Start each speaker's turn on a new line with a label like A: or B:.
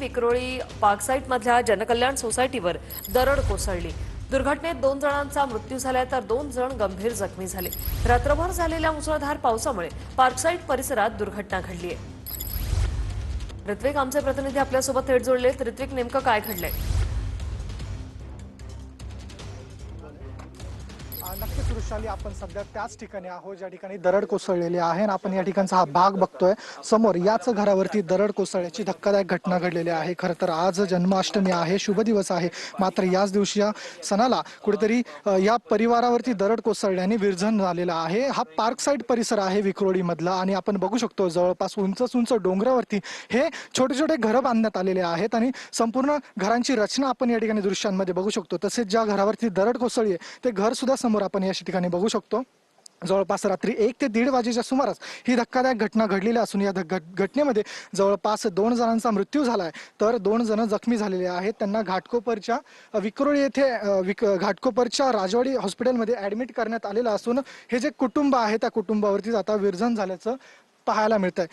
A: विक्रोळी पार्कसाईट मधल्या जनकल्याण सोसायटीवर दरड कोसळली। दुर्घटनेत 2 जणांचा मृत्यू झालाय तर 2 जण गंभीर जखमी झाले। रात्रभर झालेल्या मुसळधार पावसामुळे पार्कसाईट परिसरात दुर्घटना घडली आहे। ऋत्विक आमचे प्रतिनिधी आपल्यासोबत थेट जोडलेत। ऋत्विक, नेमकं काय घडलंय?
B: नक्कीच वृषाली, आपण सध्या त्याच ठिकाणी आहोत ज्या ठिकाणी दरड कोसळलेली आहे आणि आपण या ठिकाणचा हा भाग बघतोय। समोर याच घरावरती दरड कोसळण्याची धक्कादायक घटना घडलेली आहे। खरं तर आज जन्माष्टमी आहे, शुभ दिवस आहे, मात्र याच दिवशी या सणाला कुठेतरी या परिवारावरती दरड कोसळल्याने विरजन झालेला आहे। हा पार्क साईड परिसर आहे विक्रोळी मधला आणि आपण बघू शकतो जवळपास उंच डोंगरावरती हे छोटे छोटे घरं बांधण्यात आलेले आहेत आणि संपूर्ण घरांची रचना आपण या ठिकाणी दृश्यांमध्ये बघू शकतो। तसेच ज्या घरावरती दरड कोसळली आहे ते घर सुद्धा समोर आपण या ठिकाणी बघू शकतो। जवळपास रात्री 1 ते 1:30 वाजेच्या सुमारास ही धक्कादायक घटना घडलेली असून या घटनेमध्ये जवळपास 2 जणांचा मृत्यू झालाय तर 2 जण जखमी झालेले आहेत। त्यांना घाटकोपरच्या विक्रोळी येथे घाटकोपरच्या राजवाडी हॉस्पिटलमध्ये ऍडमिट करण्यात आलेलं असून हे जे कुटुंब आहे त्या कुटुंबावरती आता विरजन झाल्याचं पाहायला मिळतंय।